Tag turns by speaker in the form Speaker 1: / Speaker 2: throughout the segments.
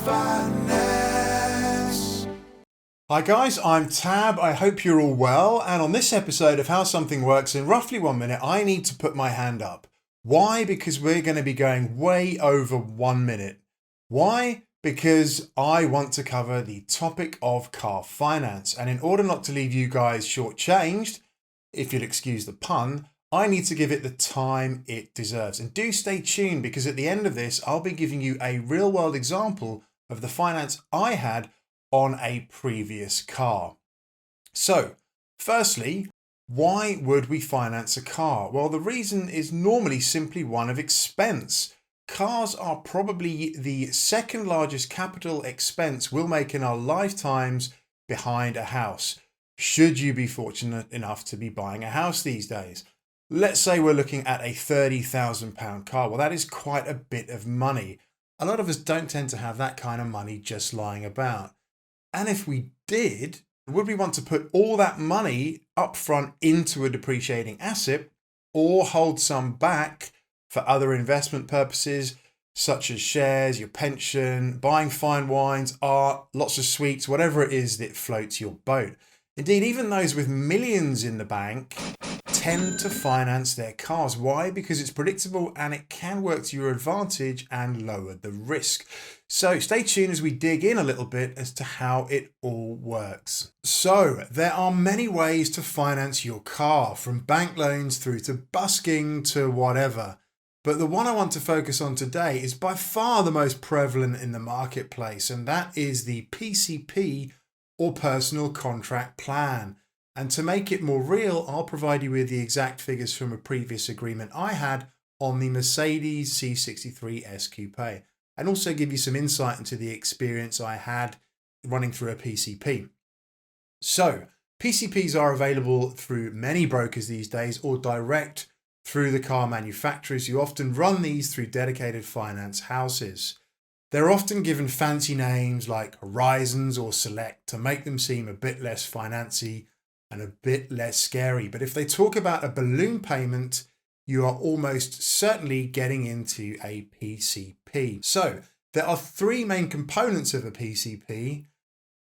Speaker 1: finance. Hi guys, I'm Tab. I hope you're all well. And on this episode of How Something Works in roughly 1 minute, I need to put my hand up. Why? Because we're going to be going way over 1 minute. Why? Because I want to cover the topic of car finance. And in order not to leave you guys shortchanged, if you'll excuse the pun, I need to give it the time it deserves. And do stay tuned, because at the end of this, I'll be giving you a real world example of the finance I had on a previous car. So, firstly, why would we finance a car? Well, the reason is normally simply one of expense. Cars are probably the second largest capital expense we'll make in our lifetimes behind a house, should you be fortunate enough to be buying a house these days. Let's say we're looking at a £30,000 car. Well, that is quite a bit of money. A lot of us don't tend to have that kind of money just lying about. And if we did, would we want to put all that money up front into a depreciating asset, or hold some back for other investment purposes, such as shares, your pension, buying fine wines, art, lots of sweets, whatever it is that floats your boat? Indeed, even those with millions in the bank tend to finance their cars. Why? Because it's predictable and it can work to your advantage and lower the risk. So stay tuned as we dig in a little bit as to how it all works. So there are many ways to finance your car, from bank loans through to busking to whatever. But the one I want to focus on today is by far the most prevalent in the marketplace, and that is the PCP, or personal contract plan. And to make it more real, I'll provide you with the exact figures from a previous agreement I had on the Mercedes C63s Coupe, and also give you some insight into the experience I had running through a PCP. So, PCPs are available through many brokers these days, or direct through the car manufacturers, who often run these through dedicated finance houses. They're often given fancy names like Horizons or Select to make them seem a bit less financy and a bit less scary. But if they talk about a balloon payment, you are almost certainly getting into a PCP. So there are three main components of a PCP: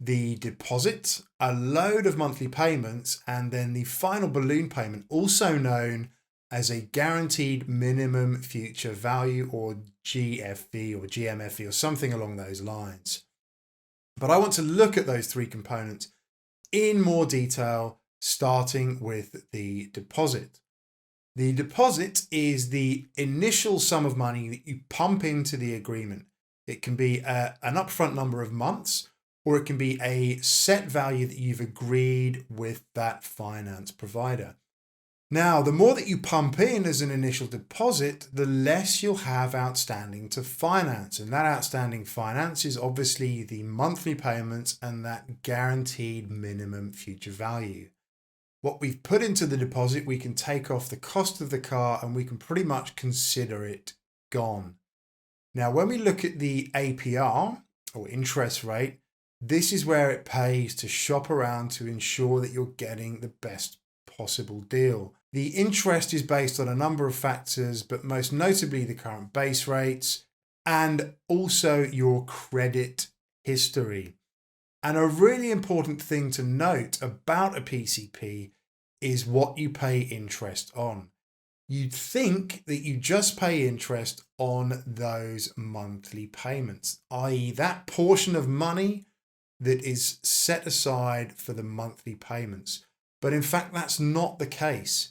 Speaker 1: the deposit, a load of monthly payments, and then the final balloon payment, also known as a guaranteed minimum future value, or GFV or GMFV, or something along those lines. But I want to look at those three components in more detail, starting with the deposit. The deposit is the initial sum of money that you pump into the agreement. It can be an upfront number of months, or it can be a set value that you've agreed with that finance provider. Now, the more that you pump in as an initial deposit, the less you'll have outstanding to finance. And that outstanding finance is obviously the monthly payments and that guaranteed minimum future value. What we've put into the deposit, we can take off the cost of the car and we can pretty much consider it gone. Now, when we look at the APR, or interest rate, this is where it pays to shop around to ensure that you're getting the best possible deal. The interest is based on a number of factors, but most notably the current base rates and also your credit history. And a really important thing to note about a PCP is what you pay interest on. You'd think that you just pay interest on those monthly payments, i.e. that portion of money that is set aside for the monthly payments. But in fact, that's not the case.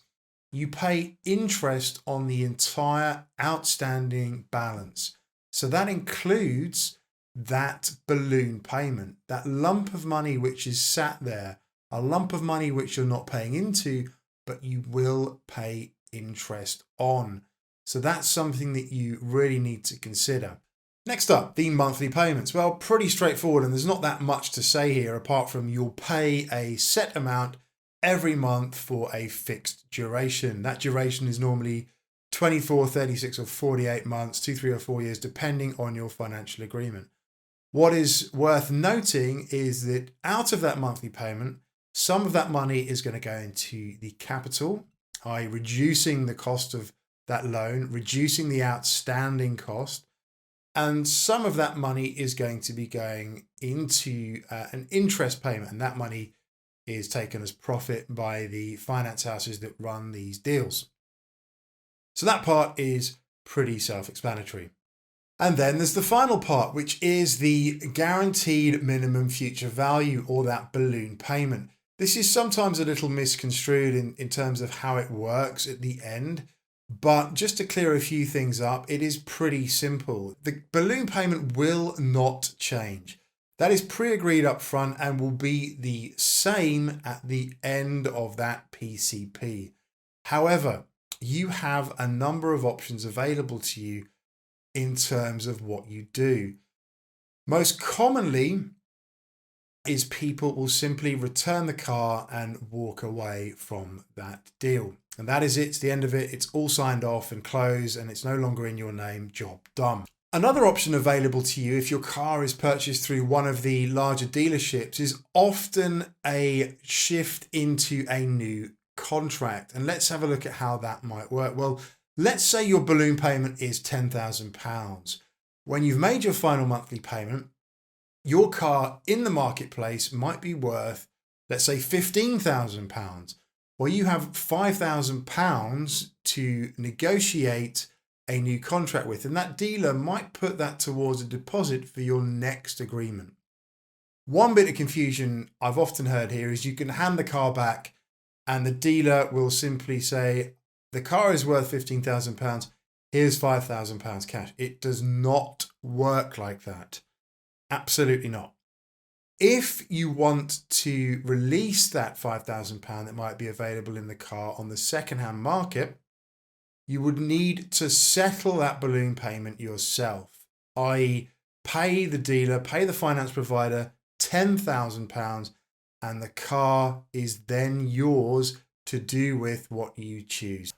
Speaker 1: You pay interest on the entire outstanding balance. So that includes that balloon payment, that lump of money which is sat there, a lump of money which you're not paying into, but you will pay interest on. So that's something that you really need to consider. Next up, the monthly payments. Well, pretty straightforward, and there's not that much to say here apart from you'll pay a set amount every month for a fixed duration. That duration is normally 24, 36 or 48 months, 2, 3 or 4 years, depending on your financial agreement. What is worth noting is that out of that monthly payment, some of that money is going to go into the capital, i.e. reducing the cost of that loan, reducing the outstanding cost. And some of that money is going to be going into an interest payment, and that money is taken as profit by the finance houses that run these deals. So that part is pretty self-explanatory. And then there's the final part, which is the guaranteed minimum future value, or that balloon payment. This is sometimes a little misconstrued in terms of how it works at the end. But just to clear a few things up, it is pretty simple. The balloon payment will not change. That is pre-agreed up front and will be the same at the end of that PCP. However, you have a number of options available to you in terms of what you do. Most commonly is people will simply return the car and walk away from that deal. And that is it. It's the end of it. It's all signed off and closed, and it's no longer in your name. Job done. Another option available to you if your car is purchased through one of the larger dealerships is often a shift into a new contract. And let's have a look at how that might work. Well, let's say your balloon payment is £10,000. When you've made your final monthly payment, your car in the marketplace might be worth, let's say, £15,000. Well, you have £5,000 to negotiate a new contract with, and that dealer might put that towards a deposit for your next agreement. One bit of confusion I've often heard here is you can hand the car back and the dealer will simply say, the car is worth £15,000, here's £5,000 cash. It does not work like that. Absolutely not. If you want to release that £5,000 that might be available in the car on the second-hand market, you would need to settle that balloon payment yourself, i.e. pay the dealer, pay the finance provider £10,000, and the car is then yours to do with what you choose.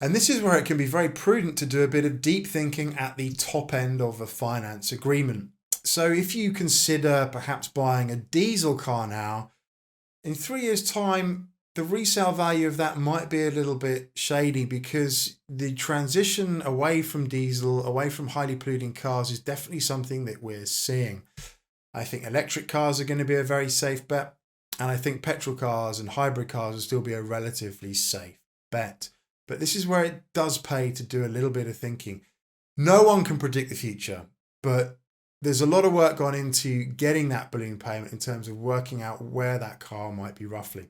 Speaker 1: And this is where it can be very prudent to do a bit of deep thinking at the top end of a finance agreement. So if you consider perhaps buying a diesel car now, in 3 years' time, the resale value of that might be a little bit shady because the transition away from diesel, away from highly polluting cars is definitely something that we're seeing. I think electric cars are going to be a very safe bet. And I think petrol cars and hybrid cars will still be a relatively safe bet. But this is where it does pay to do a little bit of thinking. No one can predict the future, but there's a lot of work gone into getting that balloon payment in terms of working out where that car might be roughly.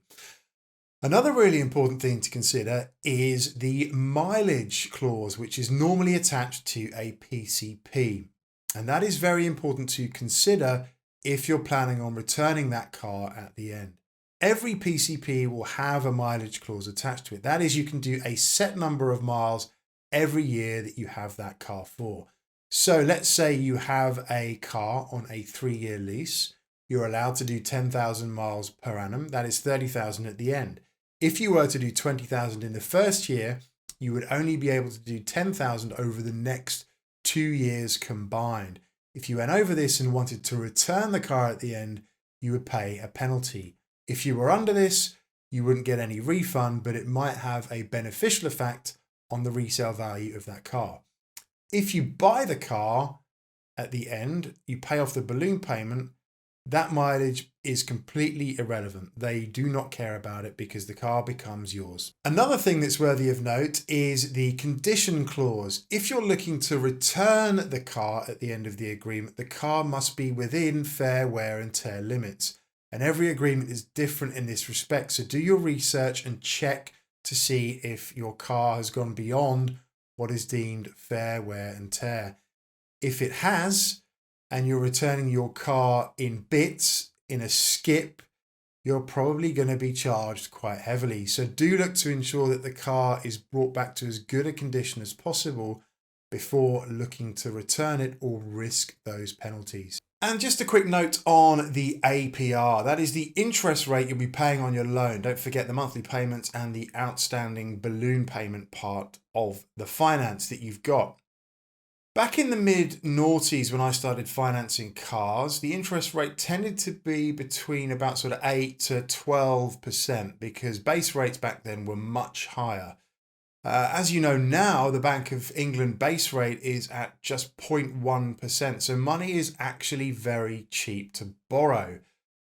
Speaker 1: Another really important thing to consider is the mileage clause, which is normally attached to a PCP. And that is very important to consider if you're planning on returning that car at the end. Every PCP will have a mileage clause attached to it. That is, you can do a set number of miles every year that you have that car for. So let's say you have a car on a 3-year lease. You're allowed to do 10,000 miles per annum. That is 30,000 at the end. If you were to do 20,000 in the first year, you would only be able to do 10,000 over the next 2 years combined. If you went over this and wanted to return the car at the end, you would pay a penalty. If you were under this, you wouldn't get any refund, but it might have a beneficial effect on the resale value of that car. If you buy the car at the end, you pay off the balloon payment, that mileage is completely irrelevant. They do not care about it because the car becomes yours. Another thing that's worthy of note is the condition clause. If you're looking to return the car at the end of the agreement, the car must be within fair wear and tear limits. And every agreement is different in this respect. So do your research and check to see if your car has gone beyond what is deemed fair wear and tear. If it has, and you're returning your car in bits, in a skip, you're probably going to be charged quite heavily. So do look to ensure that the car is brought back to as good a condition as possible before looking to return it or risk those penalties. And just a quick note on the APR. That is the interest rate you'll be paying on your loan. Don't forget the monthly payments and the outstanding balloon payment part of the finance that you've got. Back in the mid-noughties when I started financing cars, the interest rate tended to be between about sort of 8 to 12% because base rates back then were much higher. As you know now, the Bank of England base rate is at just 0.1%. So money is actually very cheap to borrow.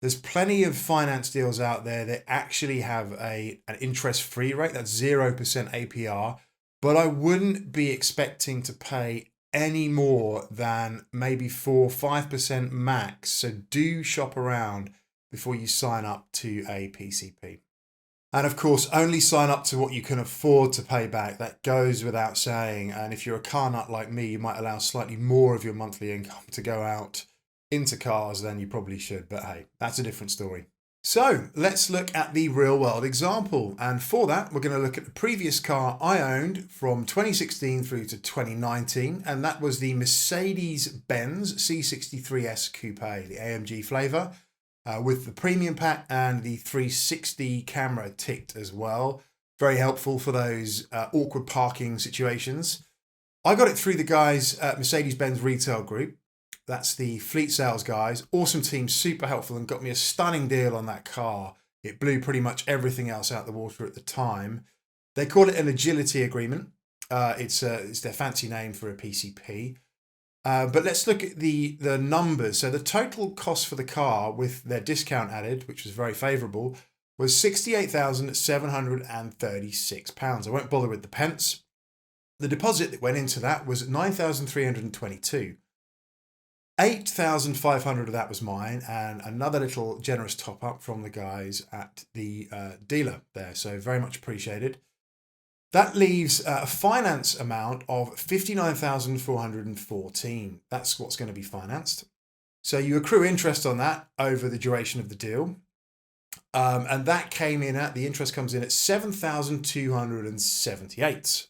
Speaker 1: There's plenty of finance deals out there that actually have an interest-free rate, that's 0% APR, but I wouldn't be expecting to pay any more than maybe 4-5% max. So do shop around before you sign up to a PCP. And of course, only sign up to what you can afford to pay back. That goes without saying. And if you're a car nut like me, you might allow slightly more of your monthly income to go out into cars than you probably should. But hey, that's a different story. So let's look at the real world example. And for that, we're going to look at the previous car I owned from 2016 through to 2019. And that was the Mercedes-Benz C63s Coupe, the AMG flavour. With the premium pack and the 360 camera ticked as well. Very helpful for those awkward parking situations. I got it through the guys at Mercedes-Benz Retail Group. That's the fleet sales guys. Awesome team, super helpful, and got me a stunning deal on that car. It blew pretty much everything else out the water at the time. They call it an agility agreement. It's their fancy name for a PCP. But let's look at the numbers. So the total cost for the car with their discount added, which was very favourable, was £68,736. I won't bother with the pence. The deposit that went into that was £9,322. £8,500 of that was mine, and another little generous top up from the guys at the dealer there. So very much appreciated. That leaves a finance amount of $59,414. That's what's going to be financed. So you accrue interest on that over the duration of the deal. And that came in the interest comes in at $7,278.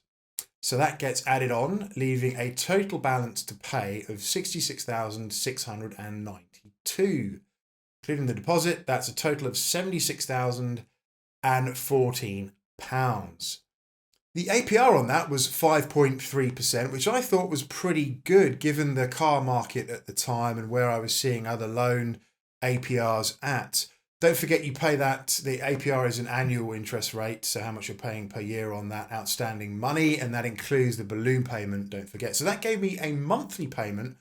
Speaker 1: So that gets added on, leaving a total balance to pay of $66,692. Including the deposit, that's a total of £76,014. The APR on that was 5.3%, which I thought was pretty good given the car market at the time and where I was seeing other loan APRs at. Don't forget you pay that, the APR is an annual interest rate, so how much you're paying per year on that outstanding money, and that includes the balloon payment, don't forget. So that gave me a monthly payment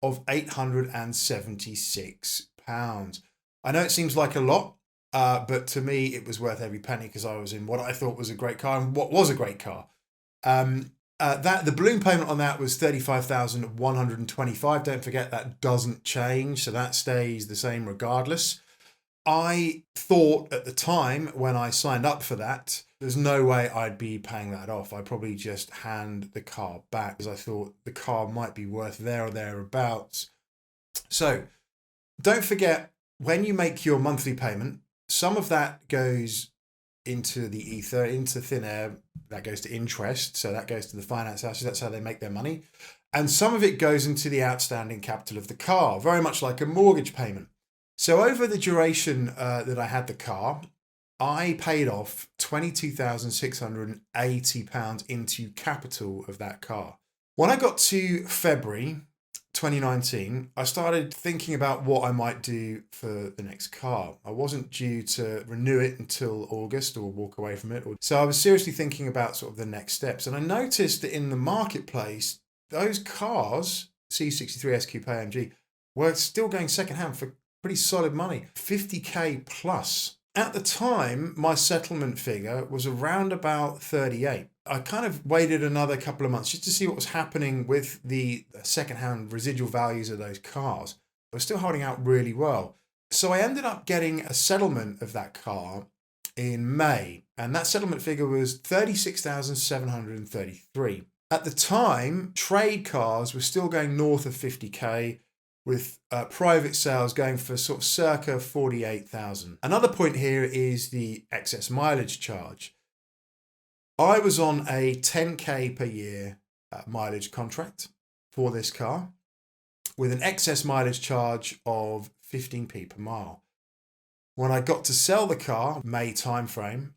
Speaker 1: of £876. I know it seems like a lot, but to me, it was worth every penny because I was in what I thought was a great car and what was a great car. The balloon payment on that was $35,125. Don't forget that doesn't change, so that stays the same regardless. I thought at the time when I signed up for that, there's no way I'd be paying that off. I'd probably just hand the car back because I thought the car might be worth there or thereabouts. So don't forget, when you make your monthly payment, some of that goes into the ether, into thin air. That goes to interest. So that goes to the finance houses. That's how they make their money. And some of it goes into the outstanding capital of the car, very much like a mortgage payment. So over the duration that I had the car, I paid off £22,680 into capital of that car. When I got to February 2019, I started thinking about what I might do for the next car. I wasn't due to renew it until August or walk away from it. So I was seriously thinking about sort of the next steps. And I noticed that in the marketplace, those cars, C63s Coupe AMG, were still going secondhand for pretty solid money, 50k plus. At the time, my settlement figure was around about 38. I kind of waited another couple of months just to see what was happening with the secondhand residual values of those cars. They were still holding out really well. So I ended up getting a settlement of that car in May, and that settlement figure was 36,733. At the time, trade cars were still going north of 50k, with private sales going for sort of circa 48,000. Another point here is the excess mileage charge. I was on a 10k per year mileage contract for this car with an excess mileage charge of 15p per mile. When I got to sell the car, May timeframe,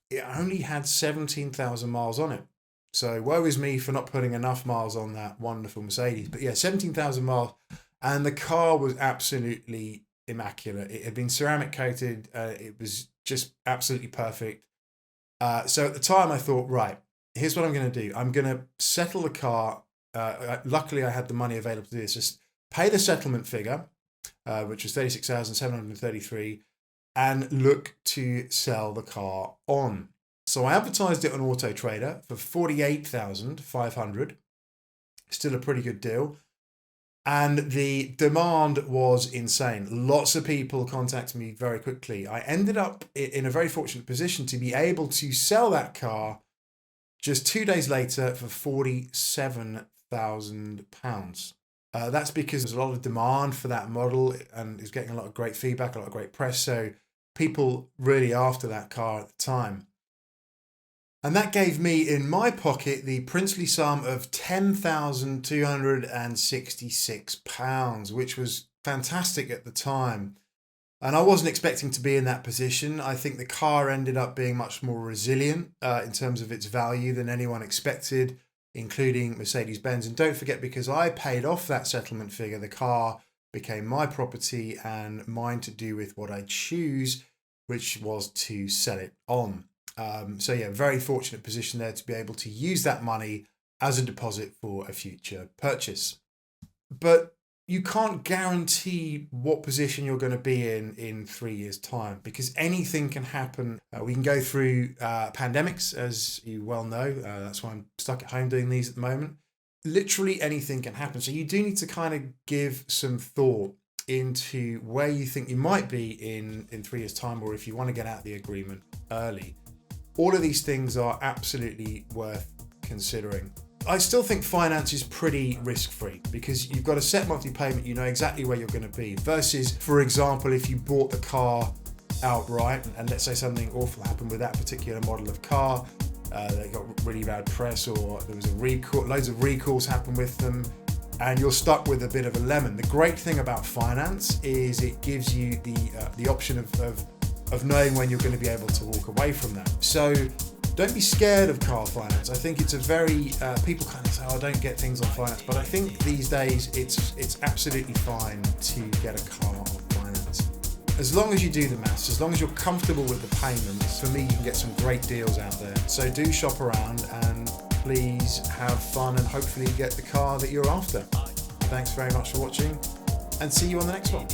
Speaker 1: it only had 17,000 miles on it. So woe is me for not putting enough miles on that wonderful Mercedes. But yeah, 17,000 miles. And the car was absolutely immaculate. It had been ceramic coated. It was just absolutely perfect. So at the time I thought, right, here's what I'm going to do. I'm going to settle the car. Luckily, I had the money available to do this. Just pay the settlement figure, which was 36,733, and look to sell the car on. So I advertised it on Auto Trader for 48,500. Still a pretty good deal. And the demand was insane. Lots of people contacted me very quickly. I ended up in a very fortunate position to be able to sell that car just 2 days later for £47,000. That's because there's a lot of demand for that model and it's getting a lot of great feedback, a lot of great press. So people really after that car at the time. And that gave me in my pocket the princely sum of £10,266, which was fantastic at the time. And I wasn't expecting to be in that position. I think the car ended up being much more resilient in terms of its value than anyone expected, including Mercedes-Benz. And don't forget, because I paid off that settlement figure, the car became my property and mine to do with what I choose, which was to sell it on. So yeah, very fortunate position there to be able to use that money as a deposit for a future purchase. But you can't guarantee what position you're going to be in 3 years' time, because anything can happen. We can go through pandemics, as you well know. That's why I'm stuck at home doing these at the moment. Literally anything can happen. So you do need to kind of give some thought into where you think you might be in 3 years' time, or if you want to get out of the agreement early. All of these things are absolutely worth considering. I still think finance is pretty risk-free because you've got a set monthly payment, you know exactly where you're going to be, versus, for example, if you bought the car outright and let's say something awful happened with that particular model of car, they got really bad press or there was a recall, loads of recalls happened with them, and you're stuck with a bit of a lemon. The great thing about finance is it gives you the option of knowing when you're going to be able to walk away from that. So don't be scared of car finance. I think it's a very, people kind of say, oh, don't get things on finance. But I think these days it's absolutely fine to get a car on finance. As long as you do the maths, as long as you're comfortable with the payments, for me, you can get some great deals out there. So do shop around and please have fun and hopefully get the car that you're after. Thanks very much for watching and see you on the next one.